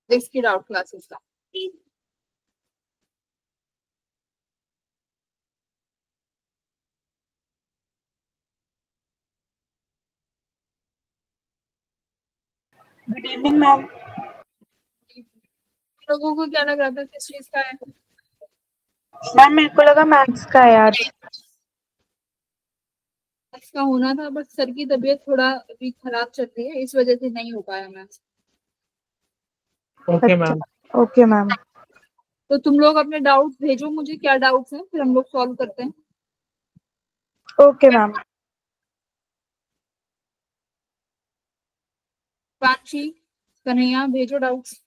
Fixed out classes का। Good evening ma'am. लोगों को क्या लग रहा था किस चीज का है? मैम मेरे को लगा मैथ्स का है आज। इसका होना था, बट सर की तबीयत थोड़ा अभी खराब चल रही है, इस वजह से नहीं हो पाया maths. Okay ma'am. Okay ma'am. तो तुम लोग अपने डाउट्स भेजो मुझे, क्या डाउट्स हैं, फिर हम लोग सॉल्व करते हैं। Okay ma'am. पांची, कन्हैया, भेजो डाउट्स।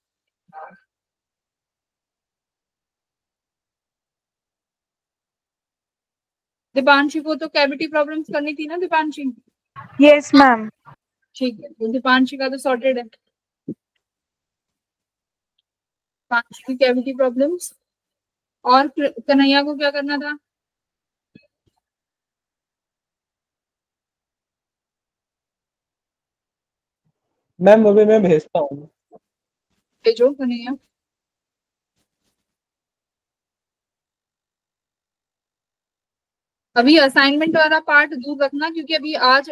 दीपांशी को तो कैविटी प्रॉब्लम्स करनी थी ना दीपांशी? Yes ma'am. ठीक है, तो दीपांशी का तो सॉर्टेड है। पांची की कैविटी प्रॉब्लम्स, और कन्हैया को क्या करना था? मैम अभी मैं भेजता हूँ। भेजो कन्हैया। अभी असाइनमेंट वाला पार्ट दूर रखना, क्योंकि अभी आज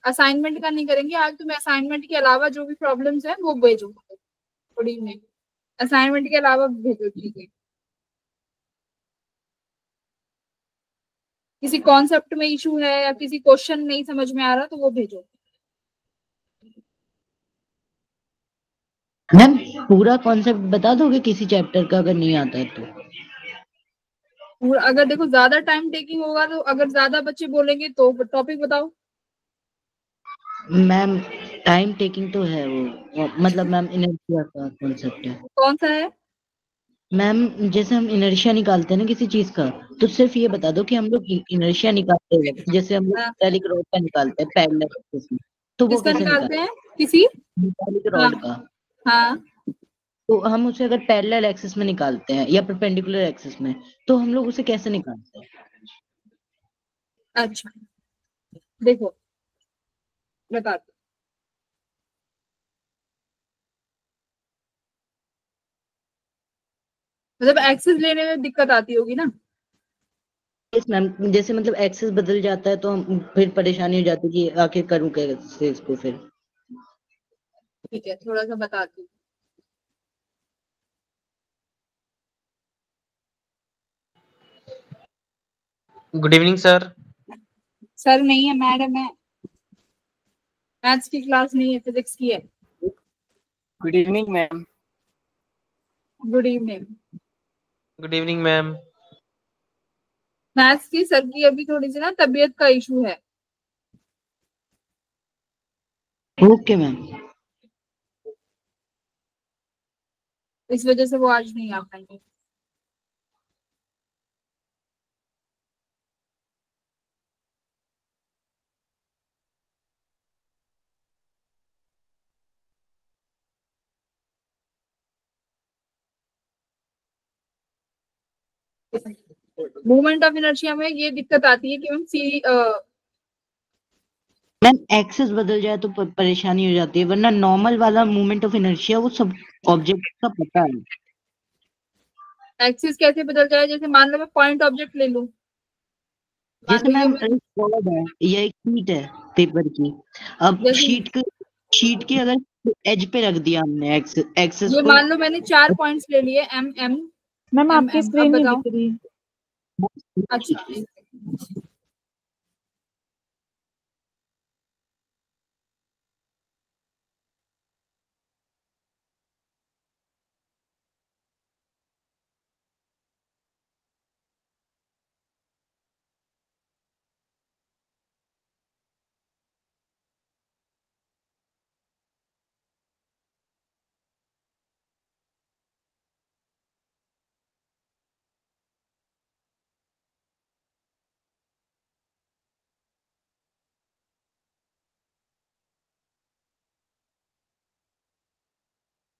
असाइनमेंट का नहीं करेंगे। आज तुम्हें असाइनमेंट के अलावा जो भी प्रॉब्लम्स है वो भेजो थोड़ी में, असाइनमेंट के अलावा भेजो चीजें। किसी कॉन्सेप्ट में इशू है या किसी क्वेश्चन नहीं समझ में आ रहा तो वो भेजो। मैम पूरा कॉन्सेप्ट बता दोगे किसी चैप्टर का अगर नहीं आता है तो? अगर देखो ज्यादा टाइम टेकिंग होगा तो, अगर ज्यादा बच्चे बोलेंगे तो टॉपिक बताओ। मैम टाइम टेकिंग तो है वो मतलब मैम इनर्शिया का कॉन्सेप्ट है। कौन सा है? मैम जैसे हम इनर्शिया निकालते हैं ना किसी चीज का, तो सिर्फ ये बता दो कि हम लोग इनर्शिया निकालते हैं, जैसे हम लोग हाँ। मेटालिक रॉड का निकालते हैं पैरेलल एक्सिस में, तो वो किसका कैसे निकालते निकालते हैं? किसी? हैं मेटालिक हाँ रॉड का? हाँ। तो हम उसे अगर पैरेलल एक्सिस में निकालते हैं या परपेंडिकुलर एक्सिस में, तो हम लोग उसे कैसे निकालते हैं? अच्छा देखो बताते, मतलब एक्सेस लेने में दिक्कत आती होगी ना? यस मैम, जैसे मतलब एक्सेस बदल जाता है तो हम फिर परेशानी हो जाती है कि आखिर करूं कैसे इसको फिर। ठीक है, थोड़ा सा बताती हूँ। Good evening sir. सर नहीं है, मैडम है। मैथ्स की क्लास नहीं है, फिजिक्स की है। Good evening ma'am. Good evening. Good evening ma'am. Maths की सर की अभी थोड़ी सी ना तबीयत का इशू है। Okay ma'am. इस वजह से वो आज नहीं आ पाएंगे। मूवमेंट ऑफ इनर्शिया में ये दिक्कत आती है कि हम सी मैम एक्सेस बदल जाए तो परेशानी हो जाती है, वरना नॉर्मल वाला मूवमेंट ऑफ इनर्शिया वो सब ऑब्जेक्ट का पता है। एक्सिस कैसे बदल जाए? जैसे मान लो मैं पॉइंट ऑब्जेक्ट ले लूं, जैसे मैम एक बॉर्ड है या एक शीट है पेपर की, अब जैसे शीट के अगर एज पे रख दिया हमने एक्सेस ये को। मान लो मैंने 4 पॉइंट्स ले लिए एम एम मैम एम आपकी एम, अब स्क्रीन नहीं बताओ। दिख रही। अच्छा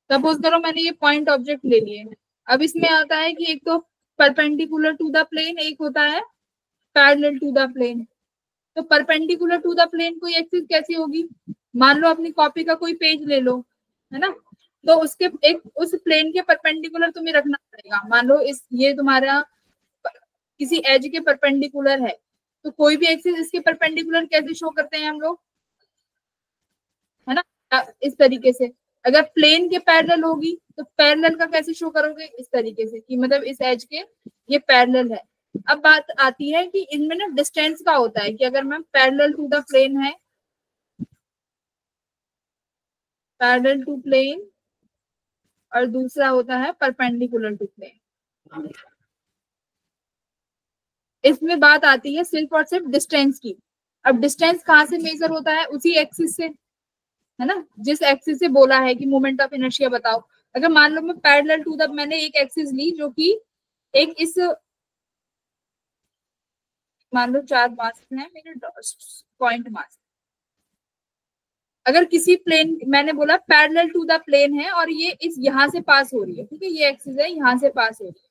सपोज करो मैंने ये पॉइंट ऑब्जेक्ट ले लिए। अब इसमें आता है कि एक तो परपेंडिकुलर टू द प्लेन, एक होता है पैरेलल टू द प्लेन। तो परपेंडिकुलर टू द प्लेन कोई एक्सिस कैसी होगी? मान लो अपनी कॉपी का कोई पेज ले लो, है ना, तो उसके एक उस प्लेन के परपेंडिकुलर तुम्हें रखना पड़ेगा। मान लो इस ये तुम्हारा किसी एज के परपेंडिकुलर है, तो कोई भी एक्सिस इसके परपेंडिकुलर कैसे शो करते हैं हम लोग, है ना, इस तरीके से। अगर प्लेन के पैरेलल होगी तो पैरेलल का कैसे शो करोगे, इस तरीके से कि मतलब इस एज के ये पैरेलल है। अब बात आती है कि इनमें ना डिस्टेंस का होता है कि अगर ma'am parallel to the plane है, पैरेलल टू प्लेन, और दूसरा होता है परपेंडिकुलर टू प्लेन। इसमें बात आती है सिर्फ और सिर्फ डिस्टेंस की। अब डिस्टेंस कहाँ से मेजर होता है, उसी एक्सिस से, है ना, जिस एक्सिस से बोला है कि मोमेंट ऑफ इनर्शिया बताओ। अगर मान लो मैं पैरेलल टू द, मैंने एक एक्सिस ली जो कि एक इस, मान लो 4 मास है मेरे पॉइंट मास, अगर किसी प्लेन, मैंने बोला पैरेलल टू द प्लेन है और ये इस यहाँ से पास हो रही है, ठीक है, ये एक्सिस है यहाँ से पास हो रही है,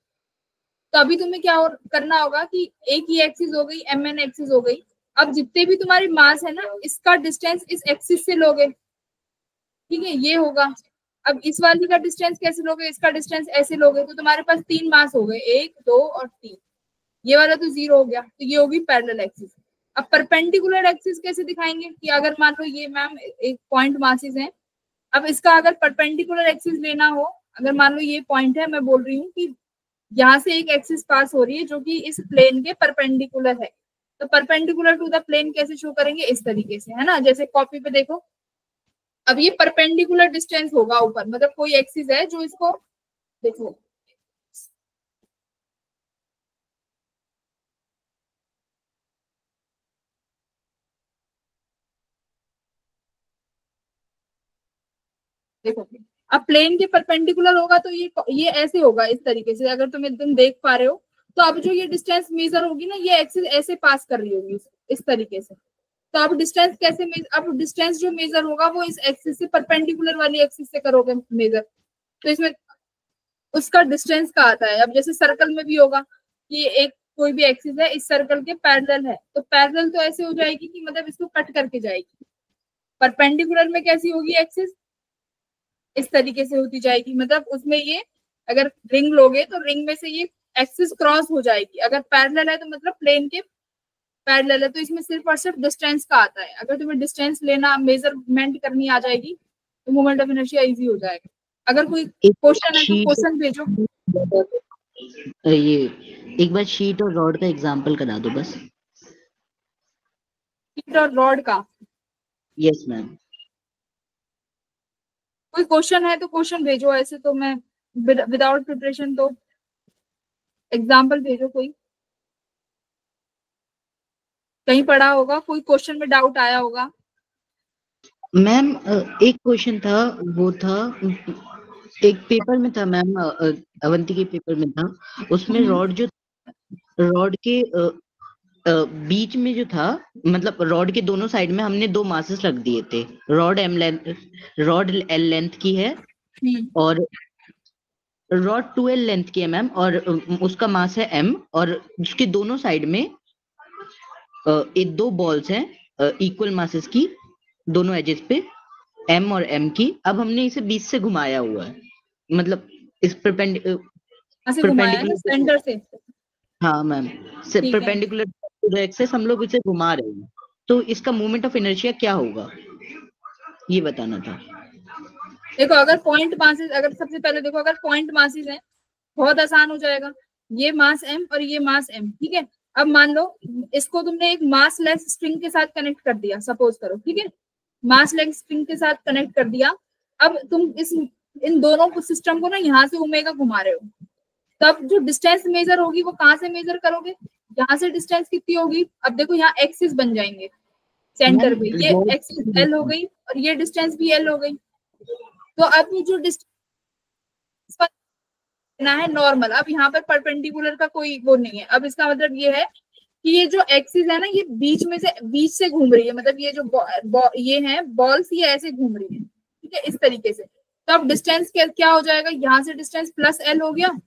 तो अभी तुम्हें क्या करना होगा कि एक ही एक्सिस हो गई, एम एन एक्सिस हो गई। अब जितने भी तुम्हारी मास है ना, इसका डिस्टेंस इस एक्सिस से लोगे, ठीक है, ये होगा। अब इस वाली का डिस्टेंस कैसे लोगे, इसका डिस्टेंस ऐसे लोगे, तो तुम्हारे पास 3 मास हो गए, 1 2 और 3। ये वाला तो 0 हो गया, तो ये होगी पैरेलल एक्सिस। अब परपेंडिकुलर एक्सिस कैसे दिखाएंगे कि अगर मान लो ये मैम एक पॉइंट मासेस है, अब इसका अगर परपेंडिकुलर एक्सिस लेना हो, अगर मान लो ये पॉइंट है, मैं बोल रही हूँ कि यहाँ से एक एक्सिस पास हो रही है जो कि इस प्लेन के परपेंडिकुलर है, तो परपेंडिकुलर टू द प्लेन कैसे शो करेंगे, इस तरीके से, है ना। जैसे कॉपी पे देखो, अब ये परपेंडिकुलर डिस्टेंस होगा ऊपर, मतलब कोई एक्सिस है जो इसको, देखो देखो, अब प्लेन के परपेंडिकुलर होगा तो ये ऐसे होगा, इस तरीके से, अगर तुम देख पा रहे हो। तो अब जो ये डिस्टेंस मेजर होगी ना, ये एक्सिस ऐसे पास कर रही होगी इस तरीके से। तो अब डिस्टेंस कैसे अब डिस्टेंस जो मेजर होगा वो इस एक्सिस से परपेंडिकुलर वाली एक्सिस से करोगे मेजर, तो इसमें उसका डिस्टेंस का आता है। अब जैसे सर्कल में भी होगा कि एक कोई भी एक्सिस है, इस सर्कल के पैरेलल है, तो पैरेलल तो ऐसे हो जाएगी कि मतलब इसको कट करके जाएगी। परपेंडिकुलर में कैसी होगी एक्सिस, इस तरीके से होती जाएगी, मतलब उसमें ये अगर रिंग लोगे तो रिंग में से ये एक्सिस क्रॉस हो जाएगी। अगर पैरेलल है तो मतलब प्लेन के पैरेलल है, तो इसमें सिर्फ और सिर्फ डिस्टेंस का आता है। अगर तुम्हें डिस्टेंस लेना, मेजरमेंट करनी आ जाएगी, तो मोमेंट ऑफ इनर्शिया इजी हो जाएगा। अगर कोई क्वेश्चन है तो क्वेश्चन भेजो। ये एक बार शीट और रॉड का एग्जांपल करा दो बस। शीट और रॉड का, यस मैम। कोई क्वेश्चन है तो क्वेश्चन भेजो, ऐसे तो मैं विदाउट प्रिपरेशन, तो एग्जांपल भेजो। कोई कहीं पढ़ा होगा, कोई क्वेश्चन में डाउट आया होगा। मैम एक क्वेश्चन था, वो था एक पेपर में था मैम, अवंती के पेपर में था, उसमें रॉड के बीच में जो था, मतलब रॉड के दोनों साइड में हमने 2 मासेस रख दिए थे। रॉड एल लेंथ की है और रॉड 2L लेंथ की है मैम, और उसका मास है M, और उसके दोनों साइड में ये 2 बॉल्स हैं इक्वल मासेस की, दोनों एजेस पे M और M की। अब हमने इसे 20 से घुमाया हुआ है, मतलब इस परपेंडिकुलर सेंटर से। हाँ मैम, परपेंडिकुलर एक्सेस हम लोग इसे घुमा रहे हैं, तो इसका मोमेंट ऑफ इनर्शिया क्या होगा, ये बताना था। देखो, अगर पॉइंट मासेस, अगर सबसे पहले देखो, अगर पॉइंट मासेस हैं, बहुत आसान हो जाएगा। ये मास M और ये मास M, ठीक है। अब मान लो इसको तुमने एक मास लेस स्ट्रिंग के साथ कनेक्ट कर दिया, सपोज करो, ठीक है, मास लेस स्ट्रिंग के साथ कनेक्ट कर दिया। अब तुम इन दोनों सिस्टम को ना यहाँ से ओमेगा घुमा रहे हो, तब जो डिस्टेंस मेजर होगी वो कहाँ से मेजर करोगे, यहाँ से डिस्टेंस कितनी होगी। अब देखो यहाँ एक्सिस बन जाएंगे सेंटर पे, ये एक्सिस L हो गई और ये डिस्टेंस भी L हो गई। तो अब जो डिस्टेंस है नॉर्मल, अब यहाँ पर परपेंडिकुलर का कोई वो नहीं है। अब इसका मतलब ये है कि ये जो एक्सिस है ना, ये बीच से घूम रही है, मतलब ये जो ये है बॉल्स, ये ऐसे घूम रही है, ठीक है, इस तरीके से। तो अब डिस्टेंस क्या हो जाएगा, यहाँ से डिस्टेंस प्लस L हो गया, तो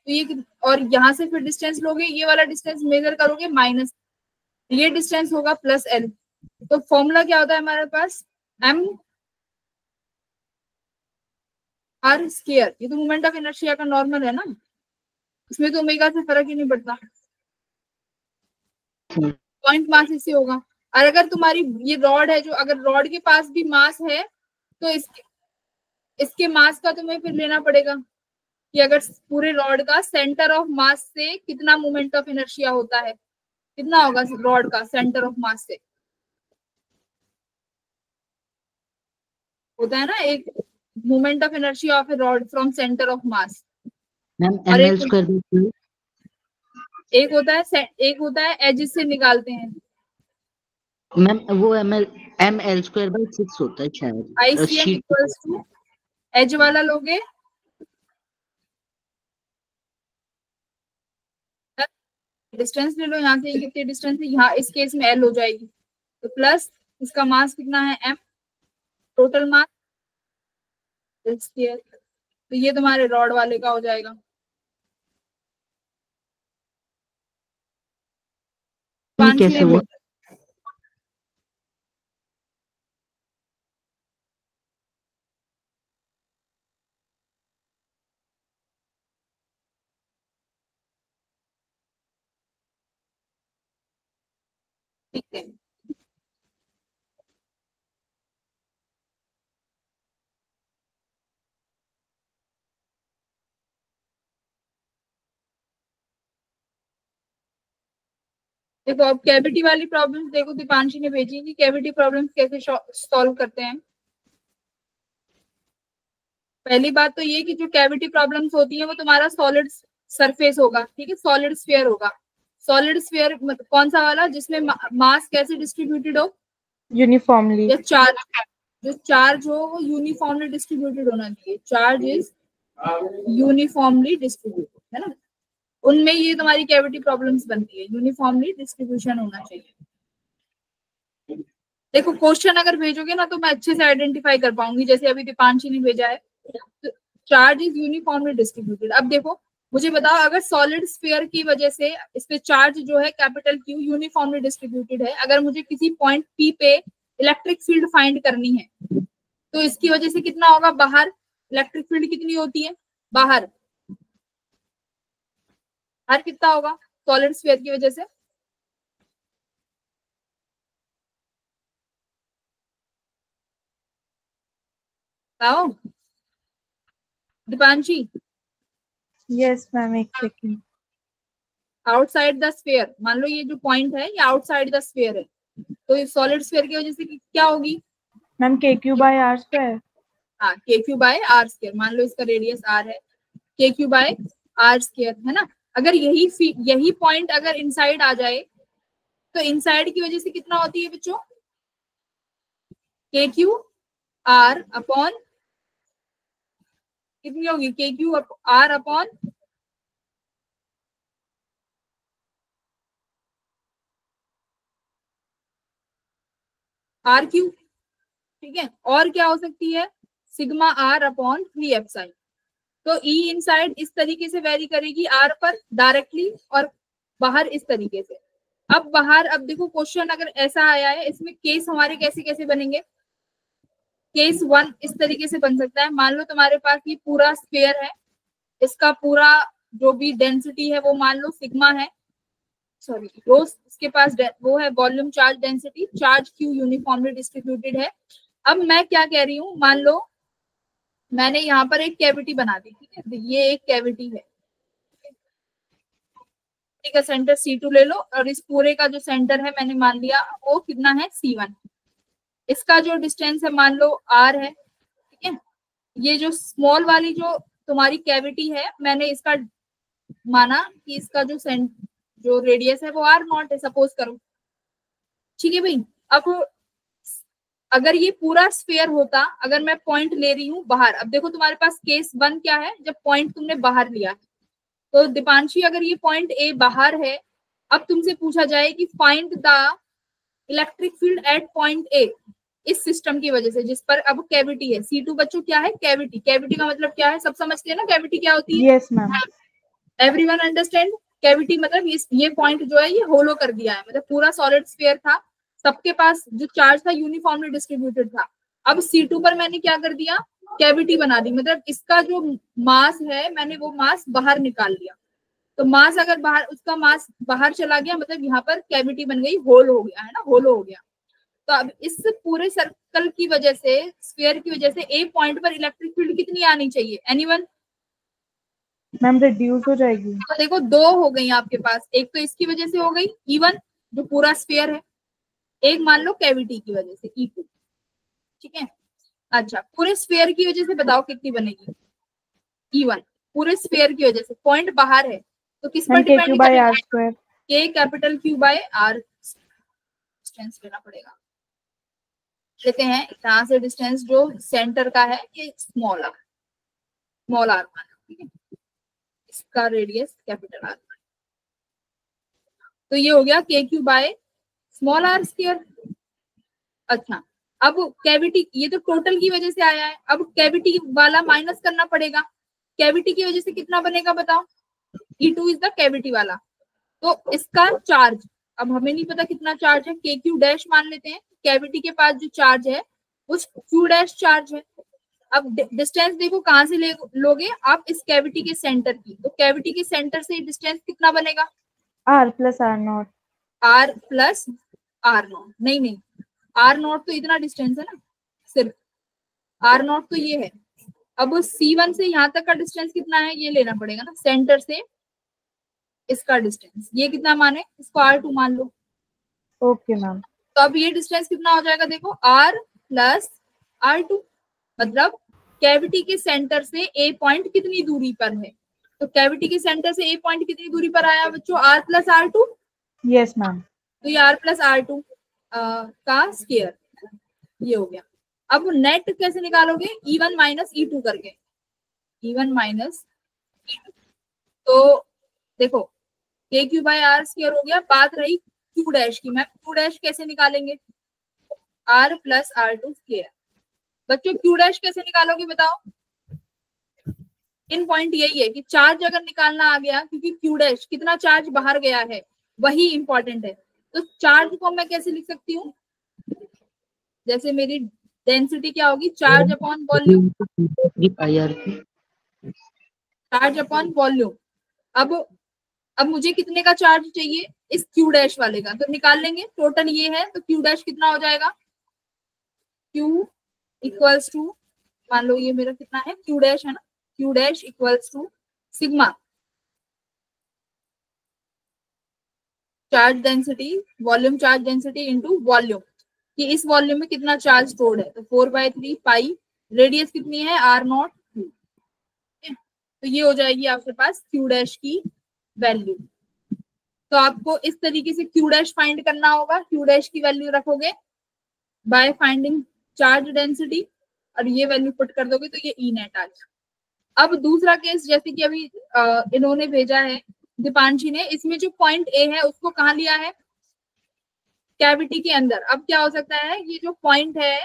ये, और यहाँ से फिर डिस्टेंस लोगे, ये वाला डिस्टेंस मेजर करोगे माइनस, ये डिस्टेंस होगा प्लस L। तो फॉर्मूला क्या होता है हमारे पास, एम आर स्क्वायर, ये तो मोमेंट ऑफ इनर्शिया का नॉर्मल है ना, इसमें तो ओमेगा से फर्क ही नहीं पड़ता, पॉइंट मास इससे होगा। और अगर तुम्हारी ये रॉड है, जो अगर रॉड के पास भी मास है तो इसके मास का तुम्हें फिर लेना पड़ेगा कि अगर पूरे रॉड का सेंटर ऑफ मास से कितना मोमेंट ऑफ इनर्शिया होता है, कितना होगा रॉड का सेंटर ऑफ मास से, होता है ना एक moment of inertia of A rod from centre of mass. Ma'am और ml स्क्वायर एक होता है एज से निकालते हैं, मैम वो ml स्क्वायर बाय 6 होता है शायद। ICM इक्वल्स टू एज वाला लोगे डिस्टेंस ले लो, यहाँ से कितनी डिस्टेंस है, यहाँ इस केस में L हो जाएगी, तो प्लस इसका मास कितना है M, टोटल मास, तो ये तुम्हारे रॉड वाले का हो जाएगा। कैसे हुआ? ठीक है, देखो अब कैविटी वाली प्रॉब्लम्स देखो, दीपांशी ने भेजी कि कैविटी प्रॉब्लम्स कैसे सॉल्व करते हैं। पहली बात तो ये कि जो कैविटी प्रॉब्लम्स होती है वो तुम्हारा सॉलिड सरफेस होगा, ठीक है, सॉलिड स्फीयर होगा। सॉलिड स्फीयर कौन सा वाला, जिसमें मास कैसे डिस्ट्रीब्यूटेड हो, यूनिफॉर्मली, या चार्ज, जो चार्ज हो वो यूनिफॉर्मली डिस्ट्रीब्यूटेड होना चाहिए, चार्ज इज यूनिफॉर्मली डिस्ट्रीब्यूटेड, है ना, उनमें ये तुम्हारी कैविटी प्रॉब्लम्स बनती है, यूनिफॉर्मली डिस्ट्रीब्यूशन होना चाहिए। देखो क्वेश्चन अगर भेजोगे ना तो मैं अच्छे से आइडेंटिफाई कर पाऊंगी, जैसे अभी दीपांशी ने भेजा है, चार्ज इज यूनिफॉर्मली डिस्ट्रीब्यूटेड। अब देखो मुझे बताओ, अगर सॉलिड स्फीयर की वजह से इस पे चार्ज जो है कैपिटल Q यूनिफॉर्मली डिस्ट्रीब्यूटेड है, अगर मुझे किसी पॉइंट P पे इलेक्ट्रिक फील्ड फाइंड करनी है तो इसकी वजह से कितना होगा, बाहर इलेक्ट्रिक फील्ड कितनी होती है, बाहर कितना होगा सॉलिड स्फीयर की वजह से, बताओ दीपांशी। यस मैम, एक सेकेंड। आउटसाइड द स्फीयर, मान लो ये जो पॉइंट है ये आउटसाइड द स्फीयर है, तो इस सॉलिड स्फीयर की वजह से क्या होगी ma'am KQ by R square. हाँ, KQ बाय R स्क्वायर, मान लो इसका रेडियस R है, KQ बाय R स्क्वायर, है ना। अगर यही पॉइंट अगर इनसाइड आ जाए तो इनसाइड की वजह से कितना होती है बच्चों, KQ R अपॉन कितनी होगी, KQ R अपॉन RQ, ठीक है, और क्या हो सकती है, सिग्मा R अपॉन 3 तो E इनसाइड इस तरीके से वेरी करेगी R पर डायरेक्टली, और बाहर इस तरीके से। अब बाहर, अब देखो क्वेश्चन अगर ऐसा आया है, इसमें केस हमारे कैसे कैसे बनेंगे, केस 1 इस तरीके से बन सकता है, मान लो तुम्हारे पास ये पूरा स्फीयर है, इसका पूरा जो भी डेंसिटी है वो मान लो सिग्मा है, सॉरी रो, इसके पास वो है volume charge density, charge Q uniformly distributed है। अब मैं क्या कह रही हूँ, मान लो मैंने यहाँ पर एक कैविटी बना दी, ठीक है, ये एक कैविटी है, ठीक है, सेंटर C2 ले लो, और इस पूरे का जो सेंटर है मैंने मान लिया वो कितना है C1, इसका जो डिस्टेंस है मान लो R है, ठीक है, ये जो स्मॉल वाली जो तुम्हारी कैविटी है मैंने इसका माना कि इसका जो रेडियस है वो R0 है, सपोज करो, ठीक है भाई। अब अगर ये पूरा स्फीयर होता, अगर मैं पॉइंट ले रही हूँ बाहर, अब देखो तुम्हारे पास केस 1 क्या है, जब पॉइंट तुमने बाहर लिया है, तो दीपांशी अगर ये पॉइंट A बाहर है, अब तुमसे पूछा जाए कि find the electric field at point A, इस सिस्टम की वजह से जिस पर अब कैविटी है, C2 बच्चों क्या है, कैविटी, कैविटी का मतलब क्या है, सब समझते हैं ना कैविटी क्या होती है, yes ma'am, everyone understand, cavity मतलब ये पॉइंट जो है ये होलो कर दिया है, मतलब पूरा सॉलिड स्फीयर था, सबके पास जो चार्ज था यूनिफॉर्मली डिस्ट्रीब्यूटेड था, अब C2 पर मैंने क्या कर दिया, कैविटी बना दी, मतलब इसका जो मास है मैंने वो मास बाहर निकाल लिया। तो मास अगर बाहर, उसका मास बाहर चला गया, मतलब यहाँ पर कैविटी बन गई, होल हो गया है ना, होल हो गया। तो अब इस पूरे सर्कल की वजह से, स्फीयर की वजह से ए पॉइंट पर इलेक्ट्रिक फील्ड कितनी आनी चाहिए, एनीवन? मैम रिड्यूस हो जाएगी। तो देखो दो हो गई आपके पास, एक तो इसकी वजह से हो गई E1 जो पूरा स्फीयर है, एक मान लो कैविटी की वजह से E2, ठीक है। अच्छा, पूरे स्फीयर की वजह से बताओ कितनी बनेगी, E1 पूरे स्फीयर की वजह से, पॉइंट बाहर है तो किस पर ma'am Q by R square। K capital Q by R distance लेना पड़ेगा। लेते हैं यहाँ से डिस्टेंस जो सेंटर का है ये स्मॉल r माना, ठीक है, इसका रेडियस कैपिटल R। तो ये हो गया KQ by small r square. अच्छा, अब कैविटी, ये तो टोटल की वजह से आया है, अब कैविटी वाला माइनस करना पड़ेगा। कैविटी की वजह से कितना बनेगा बताओ, E2 इज द कैविटी वाला, तो इसका चार्ज, अब हमें नहीं पता कितना चार्ज है, KQ डैश मान लेते हैं, कैविटी के पास जो चार्ज है उस Q डैश चार्ज है। अब डिस्टेंस देखो कहां से लोगे आप, इस कैविटी के सेंटर की, तो कैविटी के सेंटर से डिस्टेंस कितना बनेगा, R plus R naught। R plus R not, नहीं R नॉट तो इतना डिस्टेंस है ना, सिर्फ R नॉट तो ये है। अब C1 से यहाँ तक का डिस्टेंस कितना है ये लेना पड़ेगा ना, सेंटर से इसका डिस्टेंस, ये कितना माने, इसको R2 मान लो। Okay ma'am. तो अब ये डिस्टेंस कितना हो जाएगा, देखो R प्लस R2, मतलब कैविटी के सेंटर से ए पॉइंट कितनी दूरी पर है, तो कैविटी के सेंटर से ए पॉइंट कितनी दूरी पर आया बच्चों, R plus R2। Yes ma'am. तो ये R प्लस R2 का स्क्वायर, ये हो गया। अब नेट कैसे निकालोगे, E1 माइनस E2 करके, E1 माइनस E2। तो देखो KQ बाय R स्क्वायर हो गया, बात रही Q डैश की, मैम Q डैश कैसे निकालेंगे, R प्लस R2 स्क्वायर। बच्चों Q डैश कैसे निकालोगे बताओ, इन पॉइंट यही है कि चार्ज अगर निकालना आ गया, क्योंकि Q डैश कितना चार्ज बाहर गया है वही इंपॉर्टेंट है, तो चार्ज को मैं कैसे लिख सकती हूँ, जैसे मेरी डेंसिटी क्या होगी, charge upon volume, charge upon volume. अब मुझे कितने का चार्ज चाहिए, इस Q डैश वाले का, तो निकाल लेंगे, टोटल ये है, तो Q डैश कितना हो जाएगा, Q इक्वल्स टू, मान लो ये मेरा कितना है, Q डैश है ना, Q dash equals to sigma charge density, volume charge density into volume, कि इस वॉल्यूम में कितना चार्ज स्टोर्ड है, तो 4/3 पाई, रेडियस कितनी है R0, तो ये हो जाएगी आपके पास Q डैश की वैल्यू। तो आपको इस तरीके से Q डैश फाइंड करना होगा, Q डैश की वैल्यू रखोगे बाय फाइंडिंग चार्ज डेंसिटी, और ये वैल्यू पुट कर दोगे तो ये E नेट आ जाएगा। अब दूसरा केस, जैसे कि अभी इन्होंने भेजा है दीपांशी ने, इसमें जो पॉइंट ए है उसको कहाँ लिया है, कैविटी के अंदर। अब क्या हो सकता है, ये जो पॉइंट है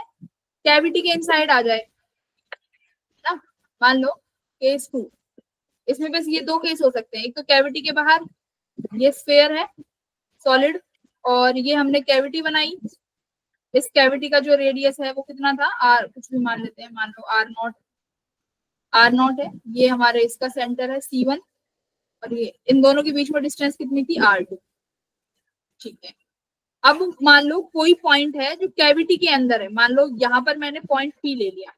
कैविटी के इनसाइड आ जाए ना, मान लो केस 2, इसमें बस ये दो केस हो सकते हैं, एक तो कैविटी के बाहर, ये स्फीयर है सॉलिड, और ये हमने कैविटी बनाई, इस कैविटी का जो रेडियस है वो कितना था, आर कुछ भी मान लेते हैं, मान लो R0 है, ये हमारे इसका सेंटर है C1, और ये इन दोनों के बीच में डिस्टेंस कितनी थी, R2, ठीक है। अब मान लो कोई पॉइंट है जो कैविटी के अंदर है, मान लो यहाँ पर मैंने पॉइंट P ले लिया।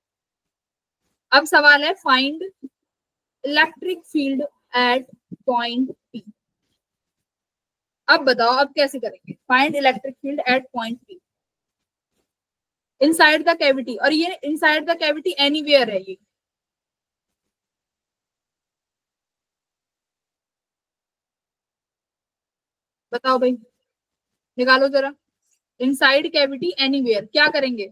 अब सवाल है find electric field at point P। अब बताओ अब कैसे करेंगे, find electric field at point P inside the cavity, और ये इनसाइड द कैविटी एनीवेयर है, ये बताओ भाई, निकालो जरा, इनसाइड कैविटी एनीवेयर क्या करेंगे।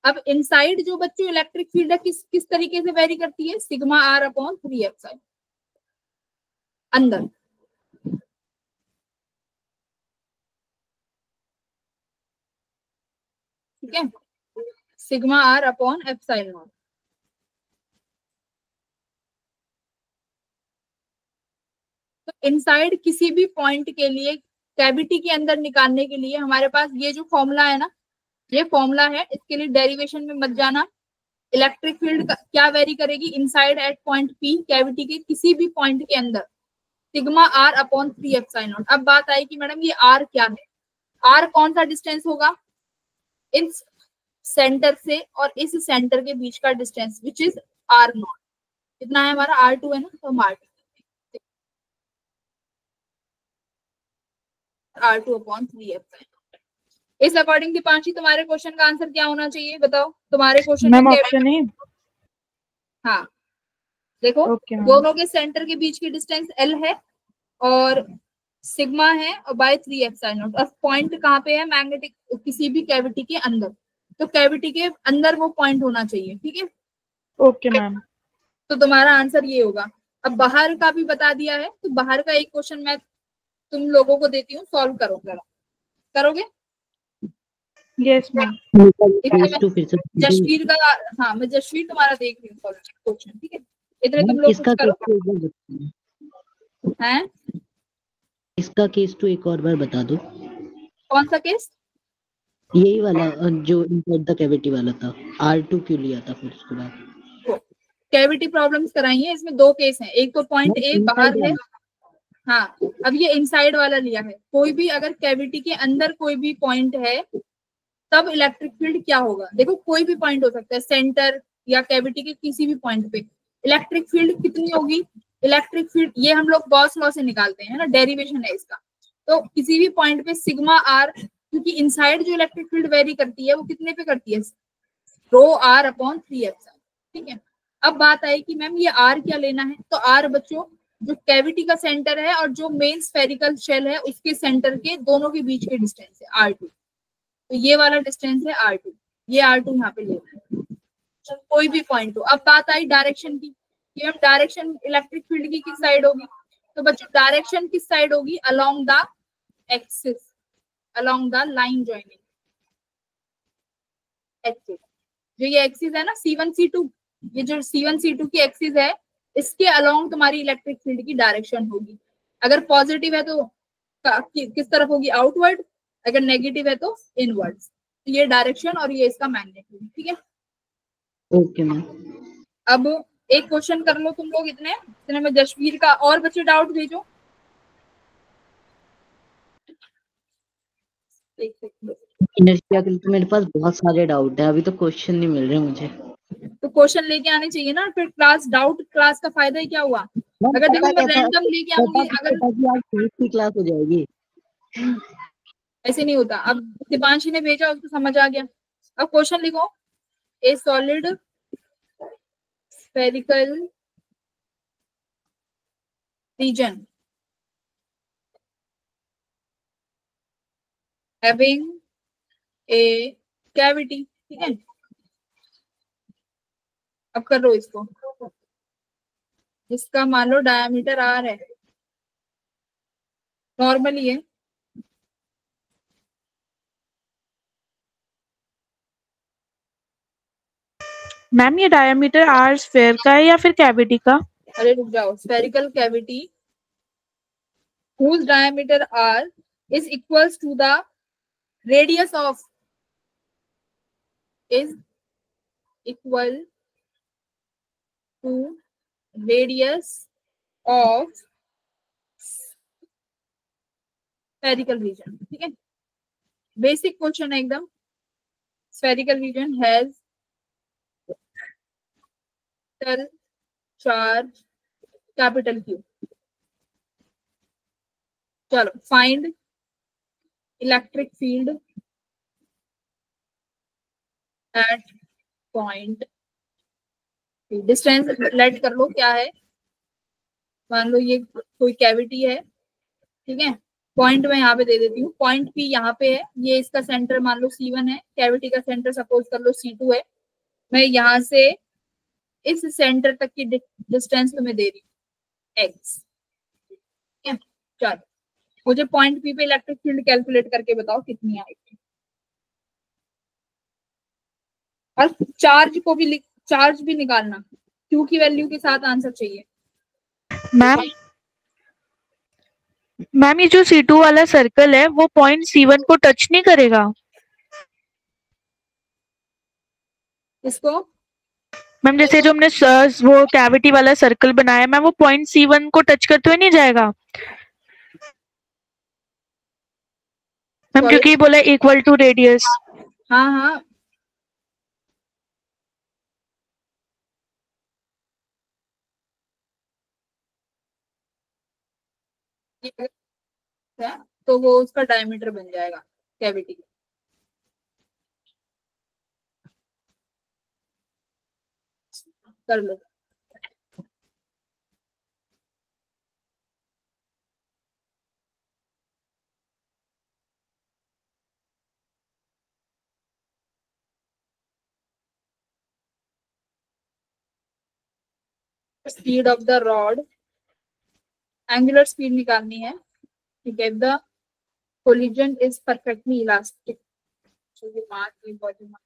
अब इनसाइड जो बच्चों इलेक्ट्रिक फील्ड है किस तरीके से वेरी करती है, सिग्मा R अपॉन 3 अंदर, ठीक है, सिग्मा R अपॉन एप्सिलॉन। तो इनसाइड किसी भी पॉइंट के लिए कैविटी के अंदर निकालने के लिए हमारे पास ये जो फॉर्मूला है ना, ये फॉर्मूला है, इसके लिए डेरिवेशन में मत जाना। इलेक्ट्रिक फील्ड क्या वेरी करेगी, inside at point P, cavity के किसी भी पॉइंट के अंदर, sigma R upon 3 epsilon naught. अब बात आई कि मैडम ये आर क्या है, आर कौन सा डिस्टेंस होगा, इस सेंटर से और इस सेंटर के बीच का distance which is R naught. कितना है हमारा, R2 है ना, तो हम R2 अपॉन 3 एप्सिलॉन। इस अकॉर्डिंग दीपांशी तुम्हारे क्वेश्चन का आंसर क्या होना चाहिए, बताओ तुम्हारे क्वेश्चन मैम में। Option A. हाँ देखो, दोनों के सेंटर के बीच की डिस्टेंस L है और सिग्मा है और बाय 3 एप्सिलॉन नॉट, और पॉइंट कहाँ पे है, मैग्नेटिक किसी भी कैविटी के अंदर, तो कैविटी के अंदर वो पॉइंट होना चाहिए। ठीक है, ओके मैम। तो तुम्हारा आंसर ये होगा। अब बाहर का भी बता दिया है, तो बाहर का एक क्वेश्चन मैं तुम लोगों को देती हूँ, सॉल्व करो जरा, करोगे? Yes ma'am. जसवीर का, हाँ मैं जसवीर तुम्हारा देख रही हूँ क्वेश्चन, ठीक है, इतने तुम लोग कुछ करो। हैं इसका केस तो एक और बार बता दो। कौन सा केस? यही वाला जो इनसाइड द कैविटी वाला था, R2 क्यों लिया था फिर उसके बाद? कैविटी प्रॉब्लम्स कराई है, इसमें दो केस हैं, एक तो पॉइंट ए बाहर है, हाँ अब ये इनसाइड वाला लिया है। कोई भी अगर कैविटी के अंदर कोई भी पॉइंट है तब इलेक्ट्रिक फील्ड क्या होगा, देखो कोई भी पॉइंट हो सकता है, सेंटर या कैविटी के किसी भी पॉइंट पे इलेक्ट्रिक फील्ड कितनी होगी, इलेक्ट्रिक फील्ड ये हम लोग गॉस लॉ से निकालते हैं ना, डेरिवेशन है इसका। तो किसी भी पॉइंट पे सिग्मा आर, क्योंकि इनसाइड जो इलेक्ट्रिक फील्ड वेरी करती है वो कितने पे करती है, रो आर अपॉन 3 एप्सिलॉन। ठीक है, अब बात आई कि मैम ये आर क्या लेना है, तो आर बच्चों जो कैविटी का सेंटर है और जो मेन स्फेरिकल शेल है उसके सेंटर के दोनों के बीच के डिस्टेंस है R2, तो ये वाला डिस्टेंस है R2, ये R2 यहाँ पे लेना है, तो कोई भी पॉइंट हो। अब बात आई डायरेक्शन की, कि हम डायरेक्शन इलेक्ट्रिक फील्ड की किस साइड होगी, तो बच्चों डायरेक्शन किस साइड होगी, along the axis, along the line joining axis. जो ये एक्सिस है ना C1 C2, ये जो C1 C2 की एक्सिस है, इसके अलोंग तुम्हारी इलेक्ट्रिक फील्ड की डायरेक्शन होगी। अगर पॉजिटिव है तो किस तरफ होगी, आउटवर्ड, अगर नेगेटिव है तो इनवर्ड। तो ये डायरेक्शन और ये इसका मैग्नीट्यूड। ठीक है, ओके मैम। अब एक क्वेश्चन कर लो तुम लोग इतने में जसवीर का, और बच्चे डाउट भेजो। इनर्शिया के लिए तो मेरे पास बहुत सारे डाउट है, अभी तो क्वेश्चन नहीं मिल रहे मुझे। तो क्वेश्चन लेके आने चाहिए ना, फिर क्लास डाउट क्लास का फायदा ही क्या हुआ। अगर देखो मैं रैंडम लेके आऊंगी, अगर क्लास हो जाएगी, ऐसे नहीं होता। अब दीपांशी ने भेजा, उसको समझ आ गया। अब क्वेश्चन लिखो, a solid spherical region having a cavity, ठीक है। अब कर लो इसको, जिसका मान लो डायमीटर R है, नॉर्मली है, मैम ये डायमीटर R स्फीयर का है या फिर कैविटी का? अरे रुक जाओ, spherical cavity whose diameter R is equals to the radius of, is equal to radius of spherical region। ठीक है, बेसिक क्वेश्चन है एकदम। spherical region has charge capital Q। चलो, find electric field at point, distance let कर लो क्या है, मान लो ये कोई कैविटी है, ठीक है, पॉइंट मैं यहाँ पे दे देती हूँ, पॉइंट P यहाँ पे है, ये इसका सेंटर मान लो C1 है, कैविटी का सेंटर सपोज कर लो C2 है, मैं यहाँ से इस सेंटर तक की डिस्टेंस तुम्हें दे रही हूँ x। ठीक है, चलो मुझे पॉइंट P पे इलेक्ट्रिक फील्ड कैलकुलेट करके बताओ कितनी आएगी। और चार्ज भी निकालना, Q की वैल्यू के साथ आंसर चाहिए। मैम ये जो C2 वाला सर्कल है वो पॉइंट C1 को टच नहीं करेगा? इसको मैम जैसे जो हमने वो कैविटी वाला सर्कल बनाया मैम, वो पॉइंट C1 को टच करते हुए नहीं जाएगा मैम, Sorry? क्योंकि बोला इक्वल टू रेडियस। हाँ हाँ तो वो उसका डायमीटर बन जाएगा कैविटी का। कर लो। Speed of the rod, angular speed निकालनी है। ठीक है, the collision is perfectly elastic, so ये मास ये body mass.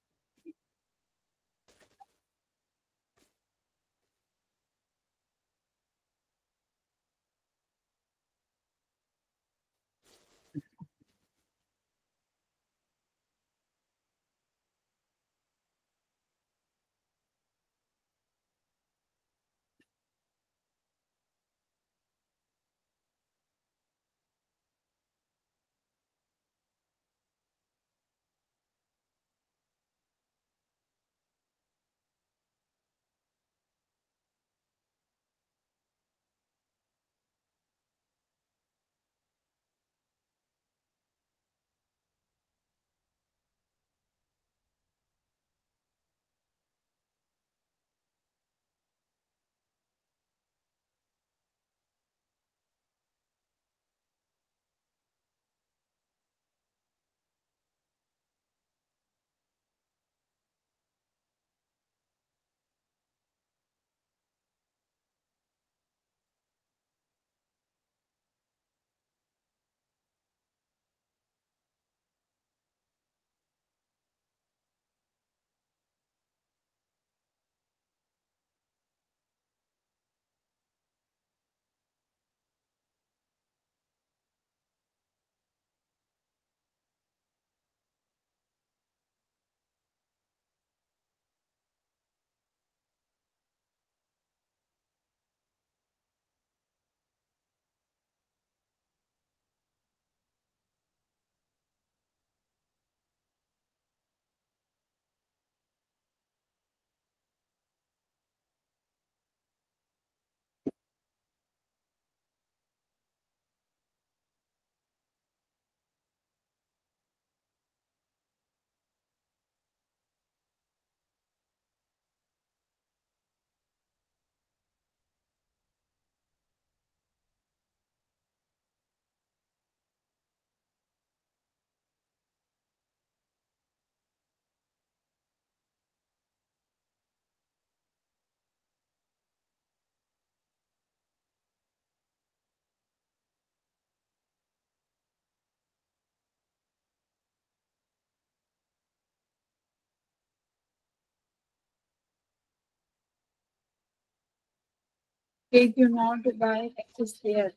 Take you not by excess there।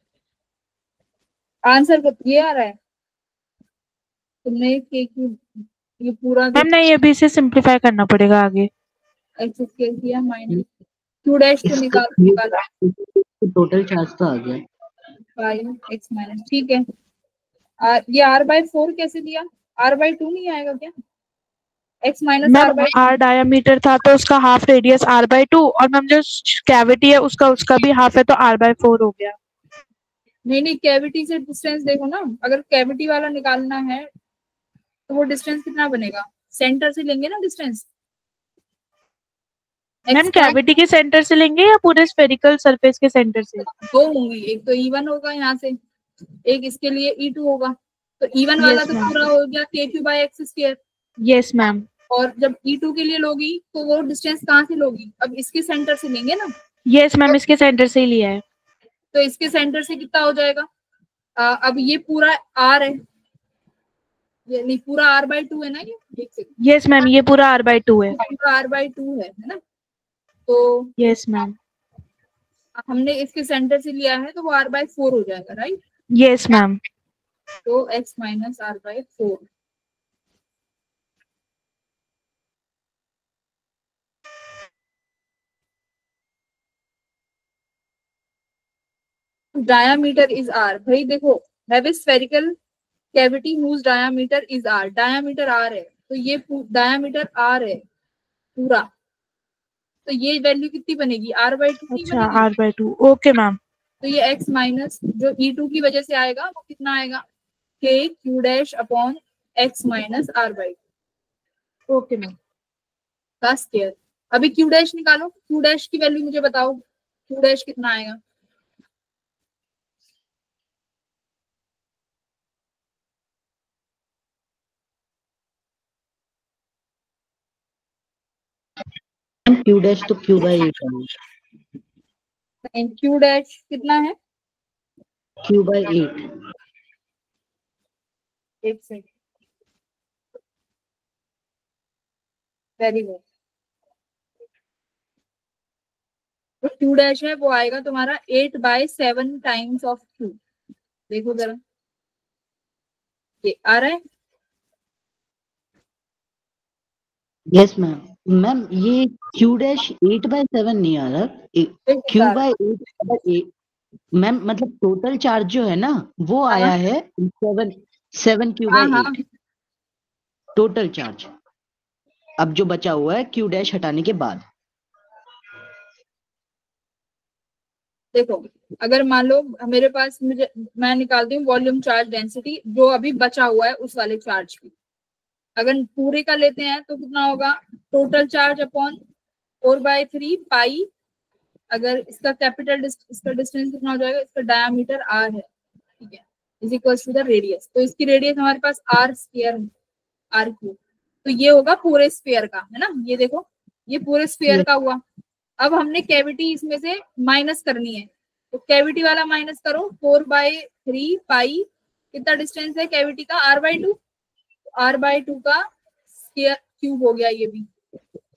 Answer ये आ रहा है तुमने ये पूरा मैम नहीं, अभी इसे सिंप्लीफाई करना पड़ेगा आगे। एक्सेस किया माइनस टू डैश तो निकाला टोटल चार्ज तो आ गया 5x माइनस। ठीक है, ये r/4 कैसे दिया? r/2 नहीं आएगा क्या? x minus ma'am r diameter था तो उसका हाफ रेडियस r/2, और मैम जो कैविटी है उसका भी हाफ है तो r/4 हो गया। नहीं कैविटी से डिस्टेंस देखो ना, अगर कैविटी वाला निकालना है तो वो डिस्टेंस कितना बनेगा? सेंटर से लेंगे ना डिस्टेंस। मैम कैविटी के सेंटर से लेंगे या पूरे स्फेरिकल सरफेस के सेंटर से? दो होंगी, एक तो E1 होगा यहाँ से, एक इसके लिए E2 होगा। तो E1 वाला तो पूरा हो गया KQ/x²। Yes ma'am. और जब E2 के लिए लोगी तो वो डिस्टेंस कहाँ से लोगी? अब इसके सेंटर से लेंगे ना। यस मैम, इसके सेंटर से ही लिया है। तो इसके सेंटर से कितना हो जाएगा? अब ये पूरा R है, ये नहीं पूरा r/2 है ना ये। यस मैम, ये पूरा r/2 है। पूरा r/2 है ना। तो यस मैम, हमने इसके सेंटर से लिया है तो वो r/4 हो जाएगा, राइट? Yes ma'am. तो x minus r/4। Diameter is R. भाई देखो, have a spherical cavity whose diameter is R, diameter R है तो ये डायामीटर आर है पूरा, तो ये वैल्यू कितनी बनेगी, r बाई टू नहीं अच्छा बनेगी। r/2 okay ma'am. तो ये x माइनस जो E2 की वजह से आएगा वो कितना आएगा, k q dash upon x minus r by two. Okay ma'am, का स्क्वायर। अभी q डैश निकालो, q डैश की वैल्यू मुझे बताओ, q डैश कितना आएगा। क्यू डैश तो क्यू बाई 8 है, q डैश कितना है, क्यू बाई 8। एक सेकंड, वेरी गुड। तो q डैश है वो आएगा तुम्हारा 8/7 टाइम्स ऑफ q। देखो जरा, ये आ रहा है। Yes ma'am. मैम ये क्यू डैश 8/7 नहीं आ रहा, क्यू बाई 8 मैम, मतलब टोटल चार्ज जो है ना वो आया है 7 क्यू हाँ बाई हाँ 8 टोटल चार्ज। अब जो बचा हुआ है क्यू डैश हटाने के बाद। देखो, अगर मान लो मेरे पास, मैं निकालती हूँ वॉल्यूम चार्ज डेंसिटी जो अभी बचा हुआ है उस वाले चार्ज की। अगर पूरे का लेते हैं तो कितना होगा, टोटल चार्ज अपॉन 4/3 पाई, अगर इसका कैपिटल इसका डिस्टेंस कितना हो जाएगा, इसका डायामीटर r है, ठीक है, is equal to the radius. तो इसकी रेडियस हमारे पास r स्क्वायर है, r क्यूब। तो ये होगा पूरे स्फीयर का, है ना, ये देखो ये पूरे स्फीयर का हुआ। अब हमने कैविटी इसमें से माइनस करनी है, तो कैविटी वाला माइनस करो, 4/3 पाई, कितना डिस्टेंस है कैविटी का, r/2, r/2 का स्क्वायर क्यूब हो गया ये भी।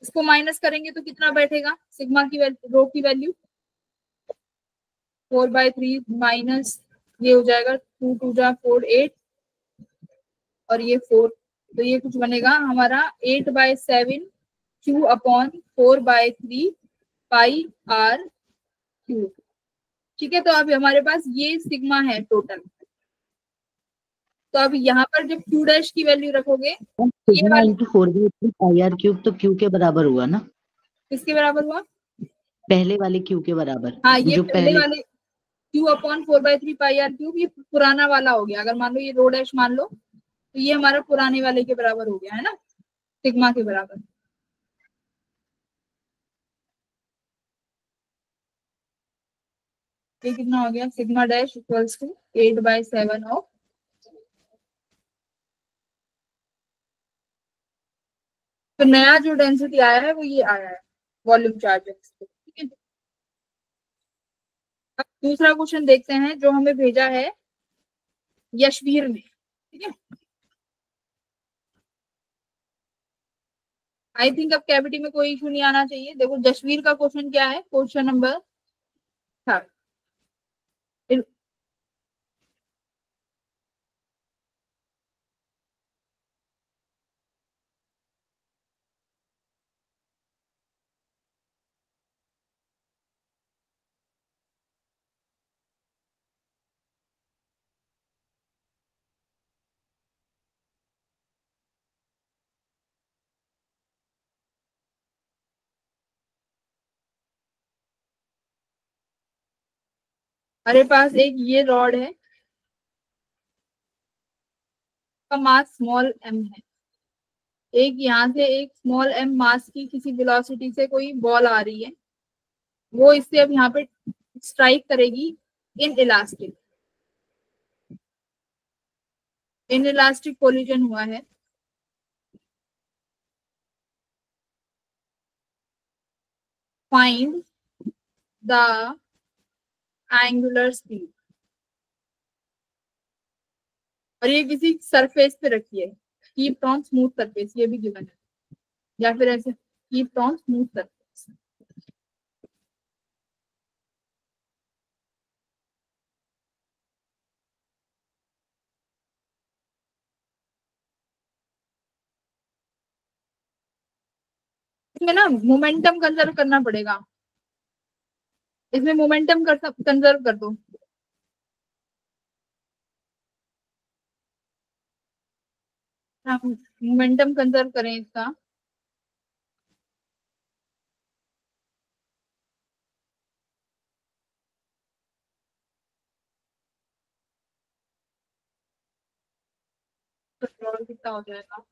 इसको माइनस करेंगे तो कितना बैठेगा, सिग्मा की रो की वैल्यू 4/3 माइनस, ये हो जाएगा 2 2 जा 4 8 और ये 4, तो ये कुछ बनेगा हमारा 8/7 q अपॉन 4/3 पाई r क्यूब। ठीक है, तो अभी हमारे पास ये सिग्मा है टोटल। तो अब यहाँ पर जब q डैश की वैल्यू रखोगे, ये सिग्मा वाली इंटू 4/3 पाई आर क्यूब तो क्यू के बराबर हुआ ना, किसके बराबर हुआ, पहले वाले क्यू के बराबर। हाँ ये जो पहले वाले q upon 4/3 pi R cube, ये पुराना वाला हो गया। अगर मान लो ये रो डैश मान लो तो ये हमारा पुराने वाले के बराबर हो गया, है ना, सिग्मा के बराबर। ये कितना हो गया, sigma dash equals to 8/7 of, तो नया जो डेंसिटी आया है वो ये आया है, वॉल्यूम चार्ज डेंसिटी। ठीक है, अब दूसरा क्वेश्चन देखते हैं जो हमें भेजा है यशवीर ने। ठीक है, आई थिंक अब कैविटी में कोई इशू नहीं आना चाहिए। देखो जशवीर का क्वेश्चन क्या है, क्वेश्चन नंबर 3। हमारे पास एक ये रॉड है, का मास स्मॉल m है, एक यहाँ से एक स्मॉल m मास की किसी वेलोसिटी से कोई बॉल आ रही है, वो इससे अब यहाँ पे स्ट्राइक करेगी in elastic, in elastic collision हुआ है। फाइंड द एंगुलर स्पीड, और ये किसी सरफेस पे रखी है, कीप ऑन स्मूथ सरफेस, ये भी गिवन है, या फिर ऐसे कीप ऑन स्मूथ सरफेस। इसमें ना मोमेंटम कंजर्व करना पड़ेगा, इसमें मोमेंटम कंजर्व कर दो। हम मोमेंटम कंजर्व करें इसका, तो कितना हो जाएगा?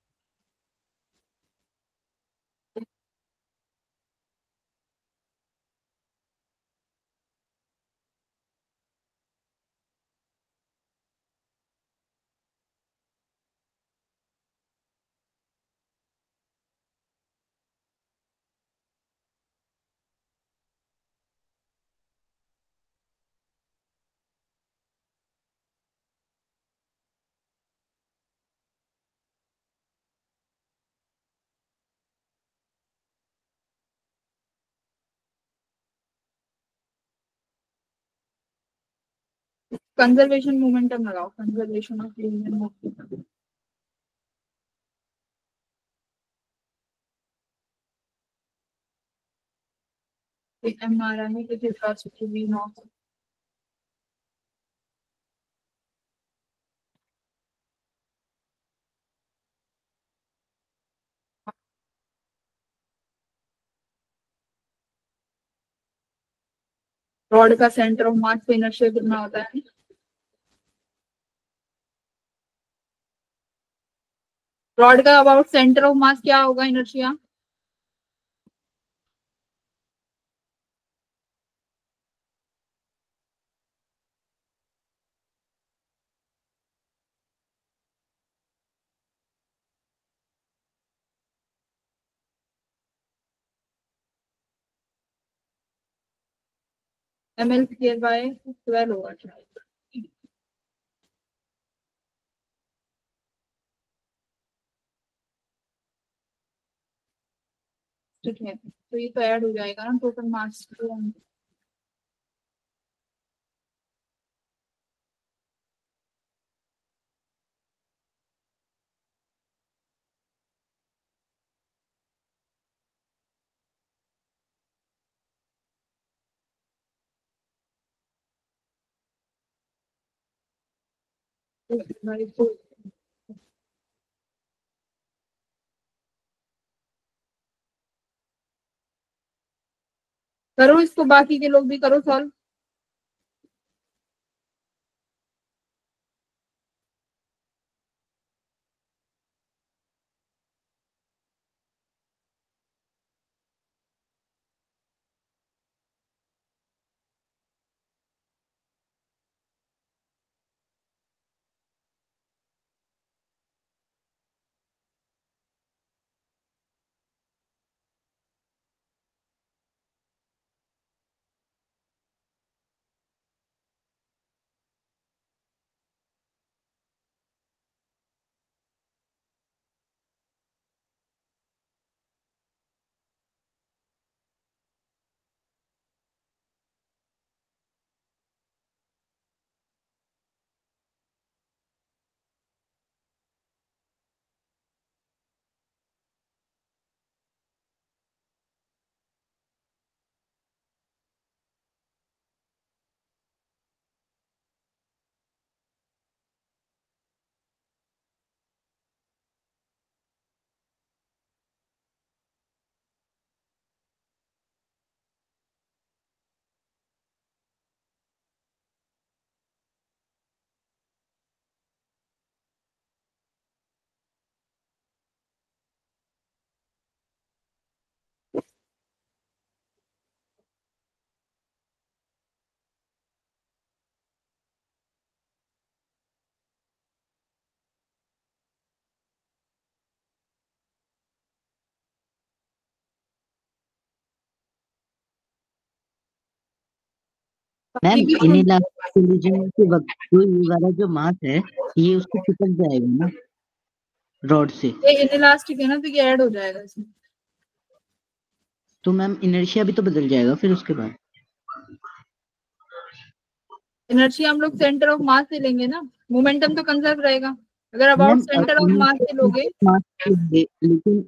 कंजर्वेशन मोमेंटम लगाओ, conservation of linear momentum. M आ रहा है कि वी नॉट, रॉड का सेंटर ऑफ मास पे इनर्शिया कितना होता है? रॉड का अबाउट सेंटर ऑफ मास क्या होगा इनर्शिया? ml स्क्वायर बाय 12 होगा शायद। ठीक है, तो ये तो ऐड हो जाएगा ना टोटल मास को। करो इसको, बाकी के लोग भी करो सॉल्व। मैम इनइलास्टिक कोलिजन के वक्त जो ये वाला जो मास है ये उसको चिपक जाएगा ना रॉड से, ये इनइलास्टिक है ना, तो ये ऐड हो जाएगा इसमें। तो मैम इनर्शिया भी तो बदल जाएगा फिर उसके बाद। इनर्शिया हम लोग सेंटर ऑफ मास से लेंगे ना, मोमेंटम तो कंजर्व रहेगा। अगर अबाउट मैम सेंटर ऑफ मास से लोगे, लेकिन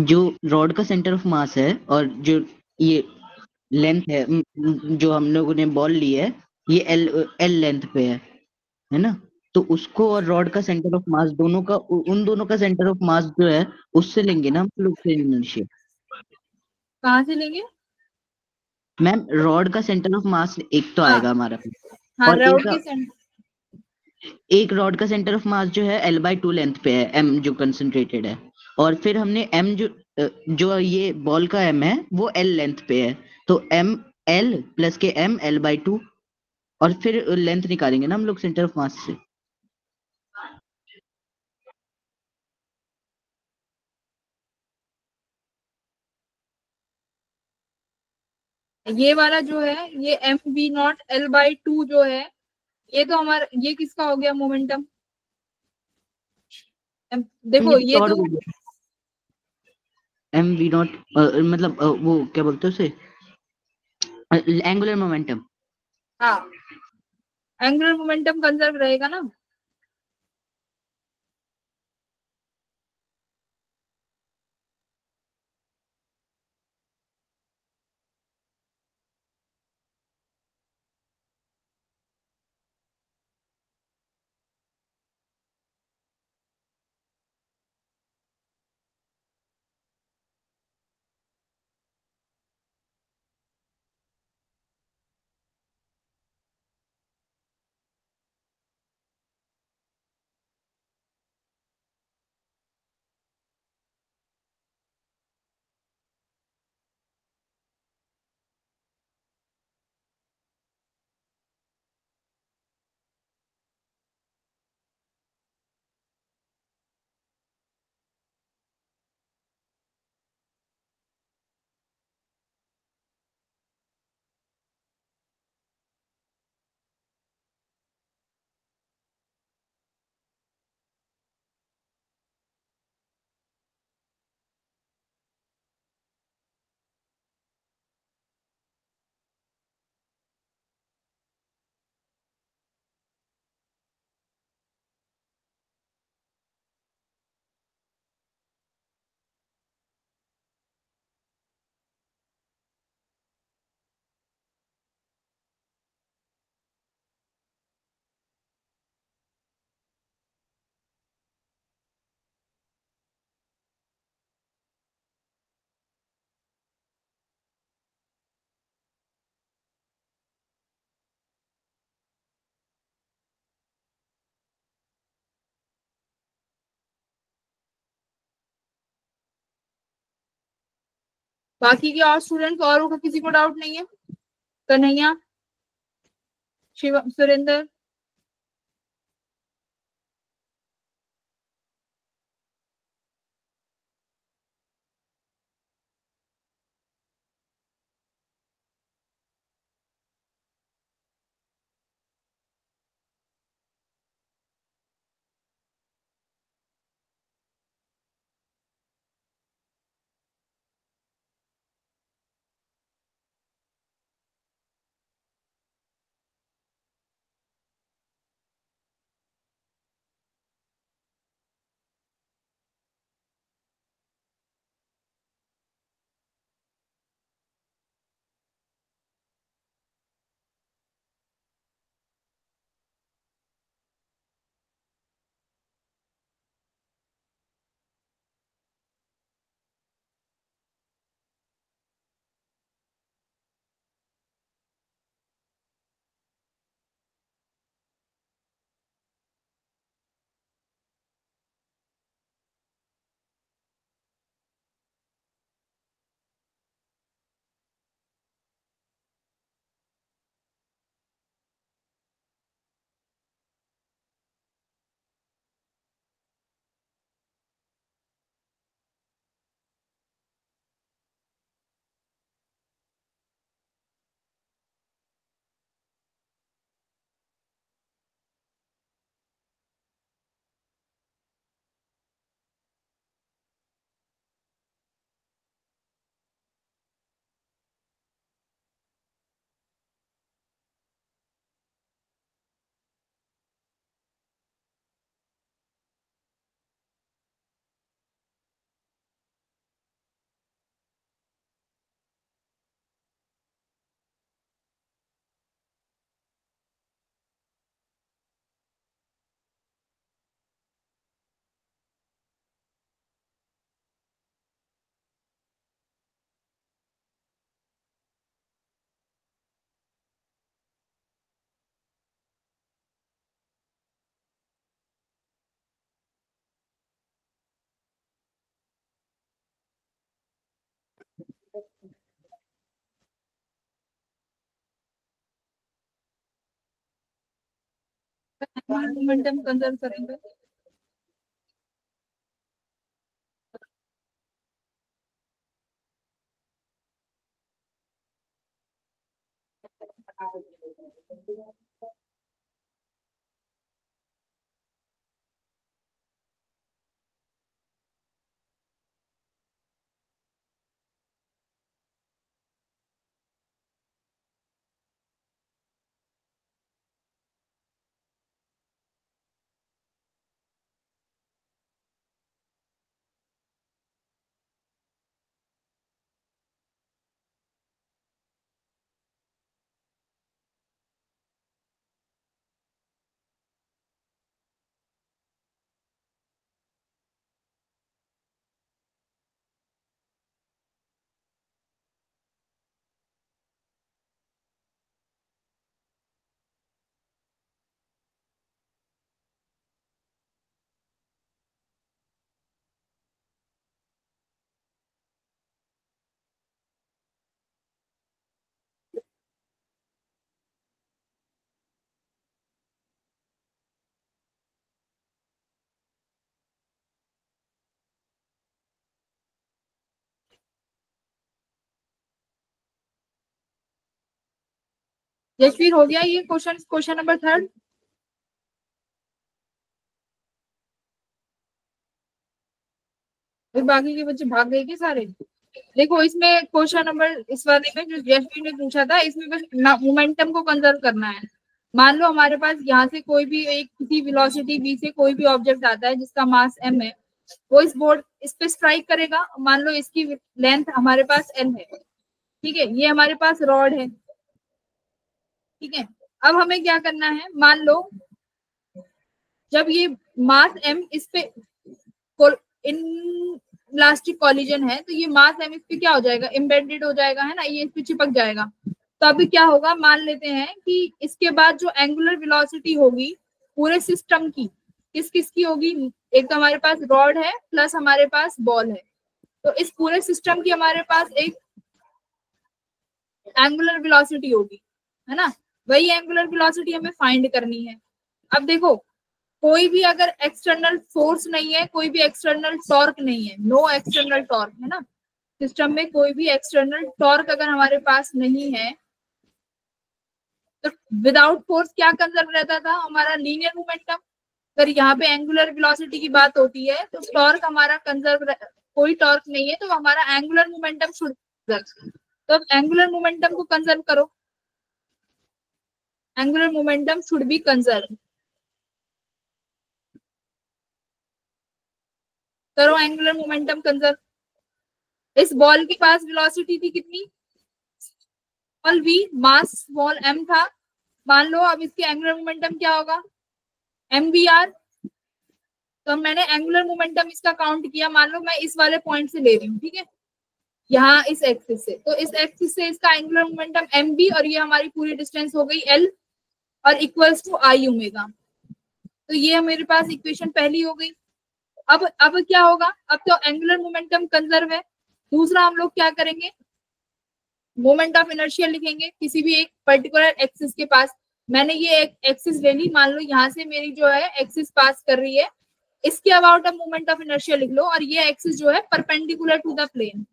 जो रॉड का सेंटर ऑफ मास है और जो ये लेंथ है जो हम लोगों ने बॉल ली है ये एल लेंथ पे है ना? तो उसको और रॉड का सेंटर ऑफ मास दोनों का उन दोनों का सेंटर ऑफ मास जो है उससे लेंगे ना हम लोग प्लेन इनर्शिया। कहाँ से लेंगे? मैम रॉड का सेंटर ऑफ मास एक तो हाँ आएगा हमारा पास, हाँ, और रॉड के सेंटर। एक रॉड का सेंटर ऑफ मास जो है L/2 लेंथ पे है, m जो कंसंट्रेटेड है, और फिर हमने m जो ये बॉल का m है वो l लेंथ पे है, तो m l प्लस के m L/2, और फिर लेंथ निकालेंगे ना हम लोग सेंटर ऑफ मास से। ये वाला जो है ये mv0 L/2 जो है, ये तो हमारा, ये किसका हो गया मोमेंटम? देखो ये और तो mv0 मतलब वो क्या बोलते हैं उसे, एंगुलर मोमेंटम। हाँ, एंगुलर मोमेंटम कंजर्व रहेगा ना। बाकी के और स्टूडेंट्स और को किसी को डाउट नहीं है? कन्हैया, शिव, सुरेंद्र, मोमेंटम कंजर्व करेंगे। यशवीर हो गया ये क्वेश्चन नंबर 3। बाकी के बच्चे भाग गए क्या सारे? देखो इसमें क्वेश्चन नंबर इस वाले में जो यशवीर ने पूछा था, इसमें बस मोमेंटम को कंजर्व करना है। मान लो हमारे पास यहाँ से कोई भी एक किसी वेलोसिटी v से कोई भी ऑब्जेक्ट आता है जिसका मास m है, वो इस पे स्ट्राइक करेगा। मान लो इसकी लेंथ हमारे पास l है, ठीक है, ये हमारे पास रॉड है, ठीक है। अब हमें क्या करना है, मान लो जब ये मास m इस पे इन इलास्टिक कॉलिजन है, तो ये मास m इस पे क्या हो जाएगा, एम्बेडेड हो जाएगा, है ना, ये इस पे चिपक जाएगा। तो अभी क्या होगा, मान लेते हैं कि इसके बाद जो एंगुलर वेलोसिटी होगी पूरे सिस्टम की, किस किस की होगी, एक तो हमारे पास रॉड है प्लस हमारे पास बॉल है, तो इस पूरे सिस्टम की हमारे पास एक एंगुलर वेलोसिटी होगी, है ना। वही एंगुलर वेलोसिटी हमें फाइंड करनी है। अब देखो कोई भी अगर एक्सटर्नल फोर्स नहीं है, कोई भी एक्सटर्नल टॉर्क नहीं है, नो एक्सटर्नल टॉर्क, है ना, सिस्टम में कोई भी एक्सटर्नल टॉर्क अगर हमारे पास नहीं है, तो विदाउट फोर्स क्या कंजर्व रहता था, हमारा लीनियर मोमेंटम। अगर यहाँ पे एंगुलर वेलोसिटी की बात होती है तो टॉर्क हमारा कंजर्व, कोई टॉर्क नहीं है तो हमारा एंगुलर मोमेंटम शुड, तो अब एंगुलर मोमेंटम को कंजर्व करो, angular momentum should be conserve. करो एंगुलर मोमेंटम कंजर्व। इस बॉल के पास वेलोसिटी थी कितनी, small v, mass small m था। मान लो अब इसके एंगुलर मोमेंटम क्या होगा, mvr। तो मैंने एंगुलर मोमेंटम इसका काउंट किया, मान लो मैं इस वाले पॉइंट से ले रही हूँ, ठीक है, यहाँ इस एक्सिस से, तो इस एक्सिस से इसका एंगुलर मोमेंटम mv, और ये हमारी पूरी डिस्टेंस हो गई l, और इक्वल्स टू i ओमेगा। तो ये मेरे पास इक्वेशन पहली हो गई। अब क्या होगा, अब तो एंगुलर मोमेंटम कंजर्व है। दूसरा हम लोग क्या करेंगे, मोमेंट ऑफ इनर्शिया लिखेंगे किसी भी एक पर्टिकुलर एक्सिस के पास। मैंने ये एक एक्सिस ले ली, मान लो यहाँ से मेरी जो है एक्सिस पास कर रही है, इसके अबाउट अब मोमेंट ऑफ इनर्शिया लिख लो, और ये एक्सिस जो है परपेंडिकुलर टू द प्लेन।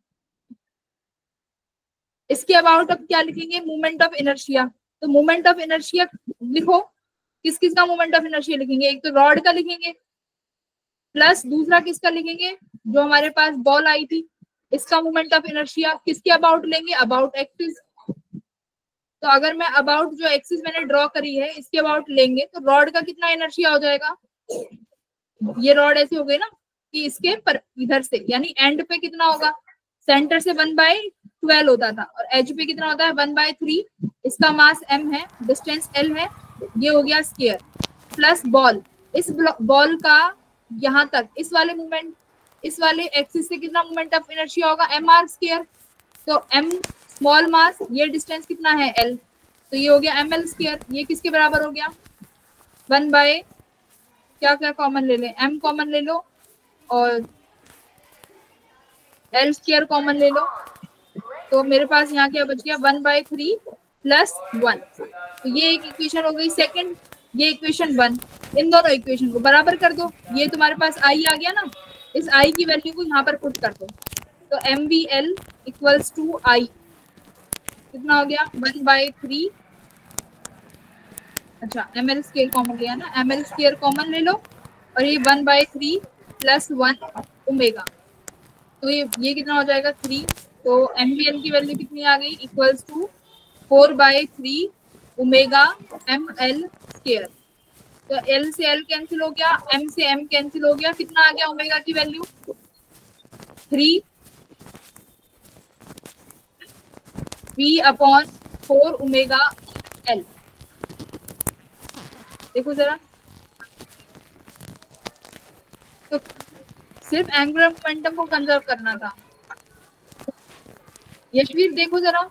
इसके अबाउट अब क्या लिखेंगे, मोमेंट ऑफ इनर्शिया। तो मोमेंट ऑफ इनर्शिया लिखो, किस किस का मोमेंट ऑफ इनर्शिया लिखेंगे, एक तो रॉड का लिखेंगे, प्लस दूसरा किसका लिखेंगे, जो हमारे पास बॉल आई थी, इसका मोमेंट ऑफ इनर्शिया किसके अबाउट लेंगे, अबाउट एक्सिस। तो अगर मैं अबाउट जो एक्सिस मैंने ड्रॉ करी है इसके अबाउट लेंगे, तो रॉड का कितना इनर्शिया हो जाएगा, ये रॉड ऐसे हो गई ना कि इसके पर इधर से, यानी एंड पे कितना होगा, सेंटर से 1/12 होता था, और एज पे कितना होता है 1/3। इसका मास m है, डिस्टेंस l है, ये हो गया स्क्वायर, प्लस बॉल, इस बॉल का यहाँ तक इस वाले मूवमेंट, इस वाले एक्सिस से कितना मोमेंट ऑफ इनर्शिया होगा, mr स्क्वायर। तो m स्मॉल मास, ये डिस्टेंस कितना है l, तो ये हो गया ml स्क्वायर। ये किसके बराबर हो गया, 1 क्या क्या कॉमन ले लें, m कॉमन ले लो और l स्क्वायर कॉमन ले लो, तो मेरे पास यहाँ क्या बच गया 1/3 + 1। तो ये एक इक्वेशन हो गई सेकंड। ये इक्वेशन 1, इन दोनों इक्वेशन को बराबर कर दो। ये तुम्हारे पास आई आ गया ना, इस आई की वैल्यू को यहाँ पर पुट कर दो, तो MVL इक्वल्स टू आई कितना हो गया 1/3। अच्छा ml स्क्वायर कॉमन लिया ना, ml स्क्वायर कॉमन ले लो और ये 1/3 + 1 ओमेगा, तो ये कितना हो जाएगा 3। तो MVL की वैल्यू कितनी आ गई equals to 4/3 omega ml square. तो L से L कैंसिल हो गया, M से M कैंसिल हो गया, कितना आ गया ओमेगा की वैल्यू 3 V/4 ओमेगा L। देखो जरा, तो सिर्फ एंगुलर मोमेंटम को कंजर्व करना था। यशवीर देखो जरा,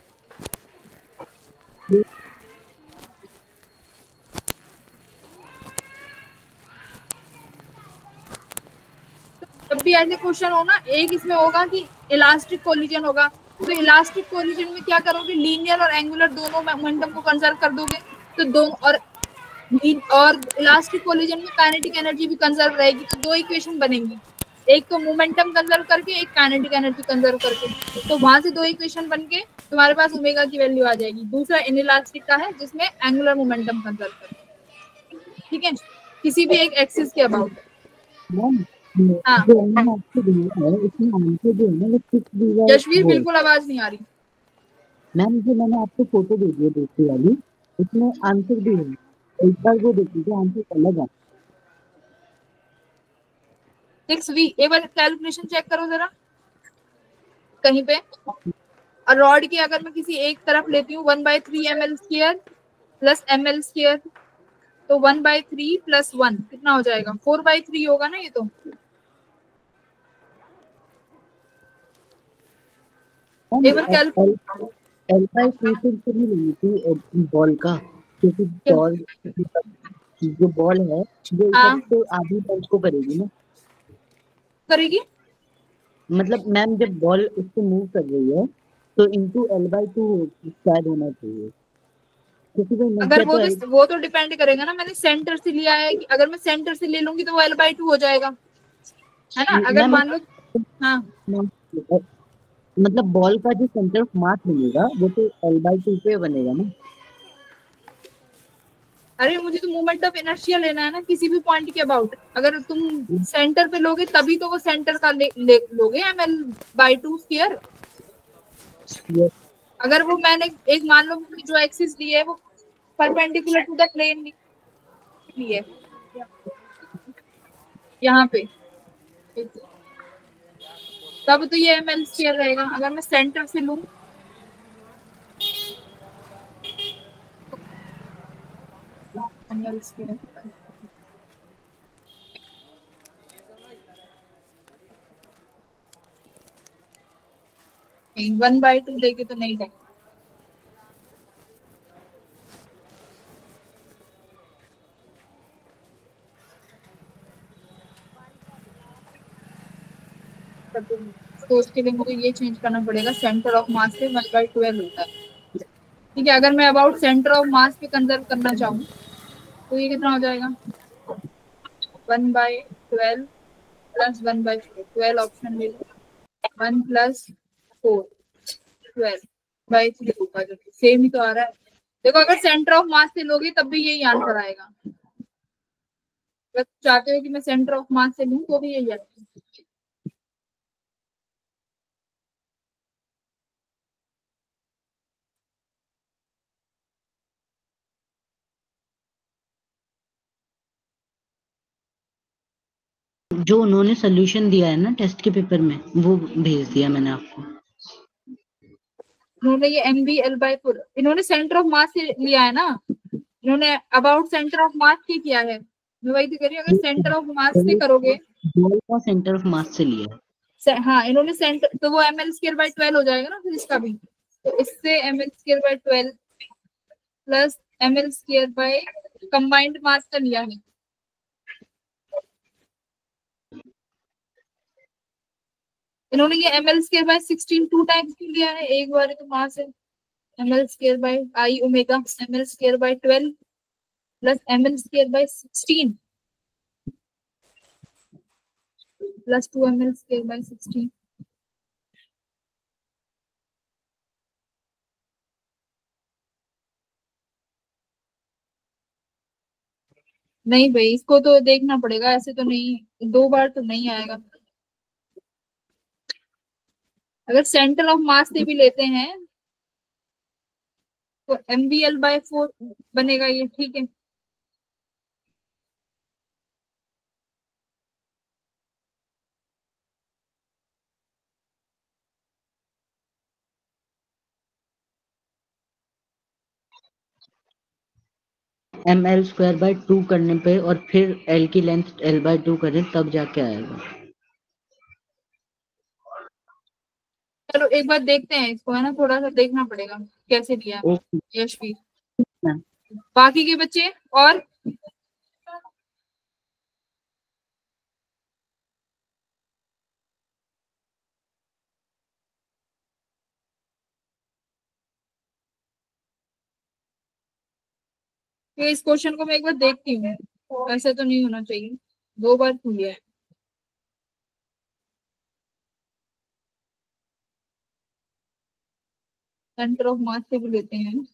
जब भी ऐसे क्वेश्चन हो ना, एक इसमें होगा कि इलास्टिक कोलिजन होगा, तो इलास्टिक कोलिजन में क्या करोगे, लीनियर और एंगुलर दोनों मोमेंटम को कंजर्व कर दोगे, तो दोनों और इलास्टिक कोलिजन में काइनेटिक एनर्जी भी कंजर्व रहेगी, तो दो इक्वेशन बनेंगी, एक तो मोमेंटम कंजर्व करके, एक काइनेटिक एनर्जी कंजर्व करके, तो वहां से दो इक्वेशन बन के तुम्हारे पास ओमेगा की वैल्यू आ जाएगी। दूसरा इनइलास्टिक का है जिसमें एंगुलर मोमेंटम कंजर्व करके, ठीक है, किसी भी एक एक्सिस के अबाउट। हाँ यशवीर बिल्कुल आवाज नहीं आ रही मैम, जो मैंने आपको फोटो दे दी है दूसरी वाली, उसमें आंसर भी है, एक बार वो देख लीजिए, आंसर अलग है। 6V, एक बार कैलकुलेशन चेक करो जरा कहीं पे। और रॉड की अगर मैं किसी एक तरफ लेती हूँ 1/3 ml square plus ml square, तो 1/3 + 1 कितना हो जाएगा 4/3 होगा ना ये तो। एक बार L/2 से नहीं लेनी थी बॉल का, क्योंकि बॉल जो बॉल है वो तो आधी बॉल को करेगी ना, करेगी, मतलब मैम जब बॉल उसको मूव कर रही है तो इनटू L/2 शायद होना चाहिए, क्योंकि अगर वो तो डिपेंड करेगा ना, मैंने सेंटर से लिया है, अगर मैं सेंटर से ले लूंगी तो वो L/2 हो जाएगा, है ना। अगर मान लो, हाँ मतलब बॉल का जो सेंटर ऑफ मास मिलेगा वो तो L/2 पे बनेगा ना। अरे मुझे तो मोमेंट ऑफ इनर्शिया लेना है ना किसी भी पॉइंट के अबाउट, अगर तुम सेंटर पे लोगे तभी तो वो सेंटर का लोगे ml/2 स्क्वायर। अगर वो मैंने एक मान लो जो एक्सिस ली है वो परपेंडिकुलर टू द प्लेन ली है यहाँ पे, तब तो ये ml स्क्वायर रहेगा। अगर मैं सेंटर से लूं ml स्क्वायर, 1/2 लेके तो नहीं जाएगा। तो उसके लिए मुझे ये चेंज करना पड़ेगा, सेंटर ऑफ मास से 1/12 होता है, ठीक है। अगर मैं अबाउट सेंटर ऑफ मास पे कंजर्व करना चाहूँ तो ये कितना हो जाएगा 1/12 + 1/4, 12 ऑप्शन ले लो, 1 + 4 12/3 होगा, जो सेम ही तो आ रहा है। देखो अगर सेंटर ऑफ मास से लोगे तब भी यही आंसर आएगा, अगर चाहते हो कि मैं सेंटर ऑफ मास से लूं तो भी यही आएगा। जो उन्होंने सोल्यूशन दिया है ना टेस्ट के पेपर में, वो भेज दिया मैंने आपको। इन्होंने ये MVL/4 इन्होंने सेंटर ऑफ मास से लिया है ना, इन्होंने अबाउट सेंटर ऑफ मास से किया है, मैं वही तो कह रही हूँ। अगर सेंटर ऑफ मास से करोगे, बॉल का सेंटर ऑफ मास से लिया है, हाँ इन्होंने सेंटर, तो वो ml/12 हो जाएगा ना फिर इसका भी, तो इससे ml/12 + ml/, कंबाइंड मास का लिया है। इन्होंने ये ml/16 2 टाइम्स क्यों लिया है, एक बार तो मास है ml/I omega ml/12 plus ml² / 16 plus 2 ml² / 16। नहीं भाई, इसको तो देखना पड़ेगा, ऐसे तो नहीं, 2 बार तो नहीं आएगा। अगर सेंटर ऑफ मास से भी लेते हैं तो mvl/4 बनेगा ये, ठीक है। ml² / 2 करने पे और फिर l की लेंथ l/2 करें तब जाके आएगा। चलो एक बार देखते हैं इसको, है ना, थोड़ा सा देखना पड़ेगा कैसे दिया ओके यशवी। मैम। बाकी के बच्चे और ये इस क्वेश्चन को मैं एक बार देखती हूँ, ऐसा तो नहीं होना चाहिए, 2 बार क्यों लिया है। सेंटर ऑफ मास से भी लेते हैं।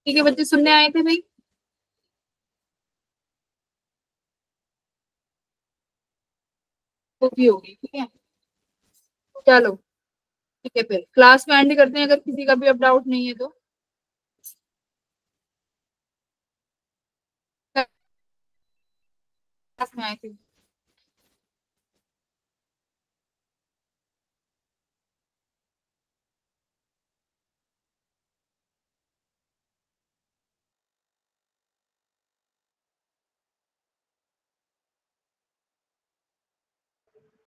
ठीक है बच्चे, सुनने आए थे भाई? कॉपी होगी, ठीक है। चलो ठीक है, फिर क्लास में एंड करते हैं, अगर किसी का भी अब डाउट नहीं है तो। क्लास में आए थे।